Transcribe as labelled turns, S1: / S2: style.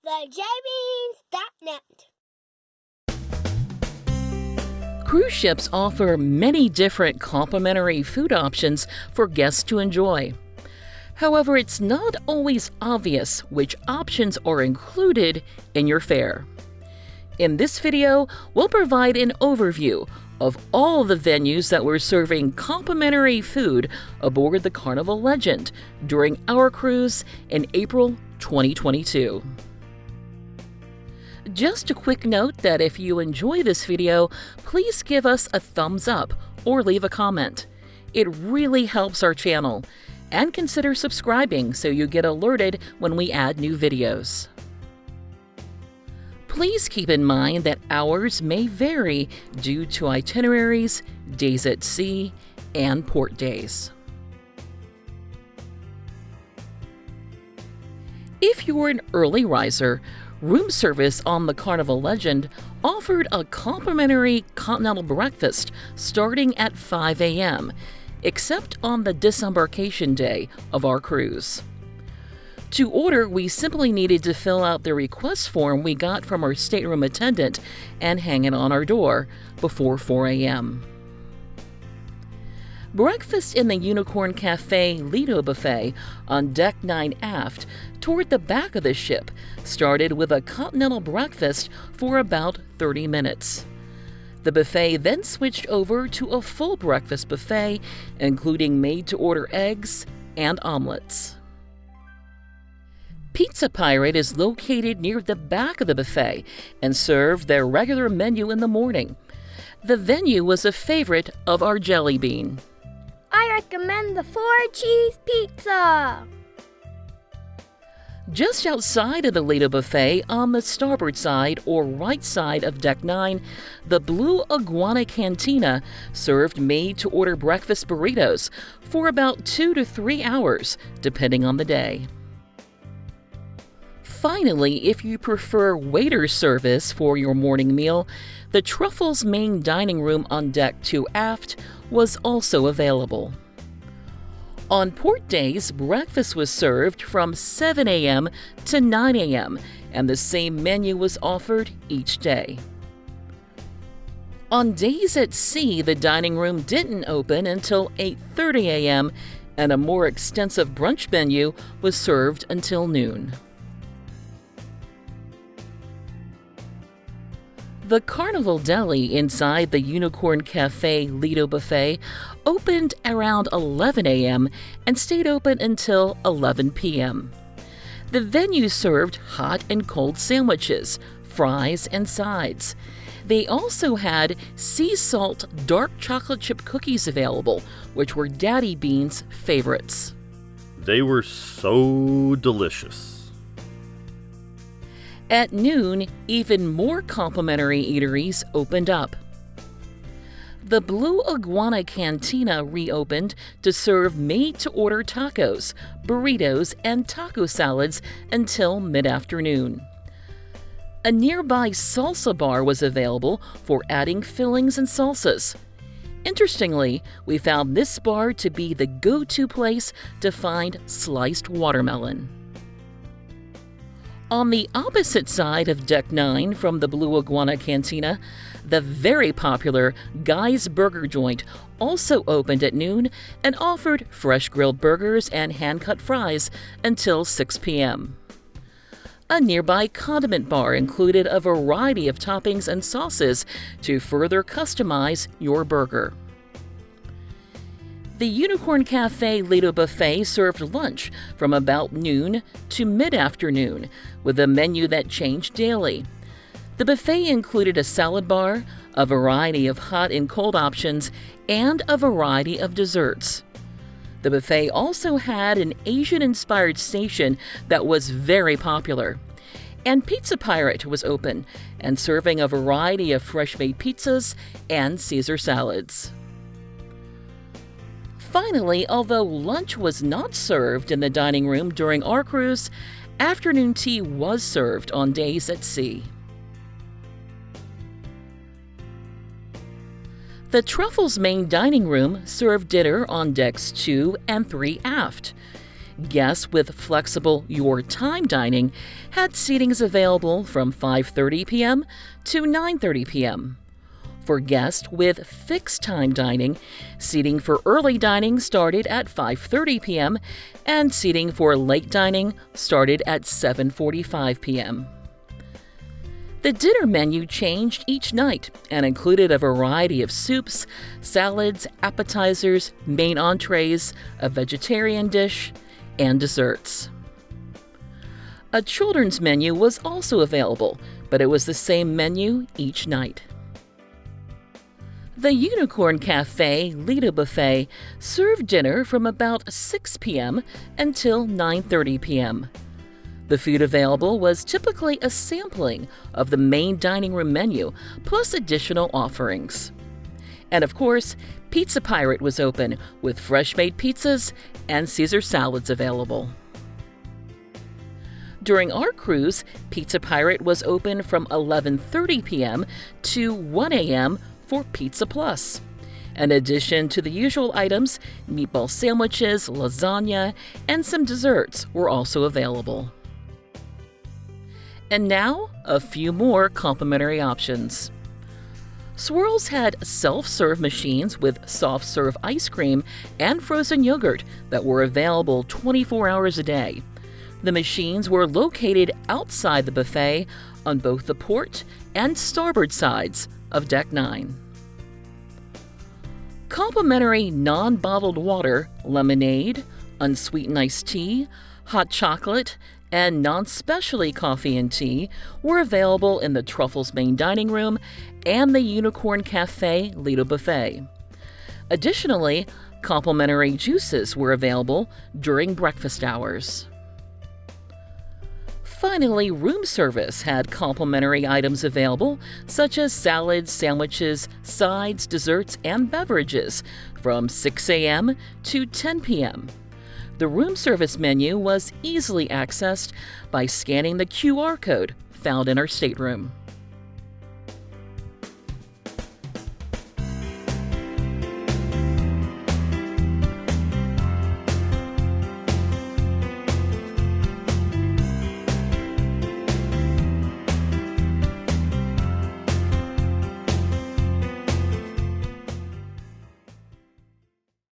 S1: thejbeans.net.
S2: Cruise ships offer many different complimentary food options for guests to enjoy. However, it's not always obvious which options are included in your fare. In this video, we'll provide an overview of all the venues that were serving complimentary food aboard the Carnival Legend during our cruise in April 2022. Just a quick note that if you enjoy this video, please give us a thumbs up or leave a comment. It really helps our channel. And consider subscribing so you get alerted when we add new videos. Please keep in mind that hours may vary due to itineraries, days at sea, and port days. If you're an early riser, room service on the Carnival Legend offered a complimentary continental breakfast starting at 5 a.m., except on the disembarkation day of our cruise. To order, we simply needed to fill out the request form we got from our stateroom attendant and hang it on our door before 4 a.m. Breakfast in the Unicorn Cafe Lido Buffet on Deck 9 aft toward the back of the ship started with a continental breakfast for about 30 minutes. The buffet then switched over to a full breakfast buffet, including made-to-order eggs and omelets. Pizza Pirate is located near the back of the buffet and served their regular menu in the morning. The venue was a favorite of our Jelly Bean.
S1: I recommend the 4-cheese pizza.
S2: Just outside of the Lido Buffet, on the starboard side or right side of Deck 9, the Blue Iguana Cantina served made-to-order breakfast burritos for about 2 to 3 hours, depending on the day. Finally, if you prefer waiter service for your morning meal, the Truffles main dining room on Deck 2 aft was also available. On port days, breakfast was served from 7 a.m. to 9 a.m., and the same menu was offered each day. On days at sea, the dining room didn't open until 8:30 a.m., and a more extensive brunch menu was served until noon. The Carnival Deli inside the Unicorn Cafe Lido Buffet opened around 11 a.m. and stayed open until 11 p.m. The venue served hot and cold sandwiches, fries, and sides. They also had sea salt dark chocolate chip cookies available, which were Daddy Bean's favorites.
S3: They were so delicious.
S2: At noon, even more complimentary eateries opened up. The Blue Iguana Cantina reopened to serve made-to-order tacos, burritos, and taco salads until mid-afternoon. A nearby salsa bar was available for adding fillings and salsas. Interestingly, we found this bar to be the go-to place to find sliced watermelon. On the opposite side of Deck 9 from the Blue Iguana Cantina, the very popular Guy's Burger Joint also opened at noon and offered fresh grilled burgers and hand-cut fries until 6 p.m. A nearby condiment bar included a variety of toppings and sauces to further customize your burger. The Unicorn Cafe Lido Buffet served lunch from about noon to mid-afternoon, with a menu that changed daily. The buffet included a salad bar, a variety of hot and cold options, and a variety of desserts. The buffet also had an Asian-inspired station that was very popular. And Pizza Pirate was open and serving a variety of fresh-made pizzas and Caesar salads. Finally, although lunch was not served in the dining room during our cruise, afternoon tea was served on days at sea. The Truffles main dining room served dinner on decks 2 and 3 aft. Guests with flexible Your Time dining had seatings available from 5:30 p.m. to 9:30 p.m. For guests with fixed time dining, seating for early dining started at 5:30 p.m. and seating for late dining started at 7:45 p.m. The dinner menu changed each night and included a variety of soups, salads, appetizers, main entrees, a vegetarian dish, and desserts. A children's menu was also available, but it was the same menu each night. The Unicorn Cafe Lido Buffet served dinner from about 6 p.m. until 9:30 p.m. The food available was typically a sampling of the main dining room menu, plus additional offerings. And of course, Pizza Pirate was open with fresh-made pizzas and Caesar salads available. During our cruise, Pizza Pirate was open from 11:30 p.m. to 1 a.m. for Pizza Plus. In addition to the usual items, meatball sandwiches, lasagna, and some desserts were also available. And now, a few more complimentary options. Swirls had self-serve machines with soft-serve ice cream and frozen yogurt that were available 24 hours a day. The machines were located outside the buffet on both the port and starboard sides of Deck 9. Complimentary non-bottled water, lemonade, unsweetened iced tea, hot chocolate, and non-specialty coffee and tea were available in the Truffles main dining room and the Unicorn Cafe Lido Buffet. Additionally, complimentary juices were available during breakfast hours. Finally, room service had complimentary items available, such as salads, sandwiches, sides, desserts, and beverages from 6 a.m. to 10 p.m. The room service menu was easily accessed by scanning the QR code found in our stateroom.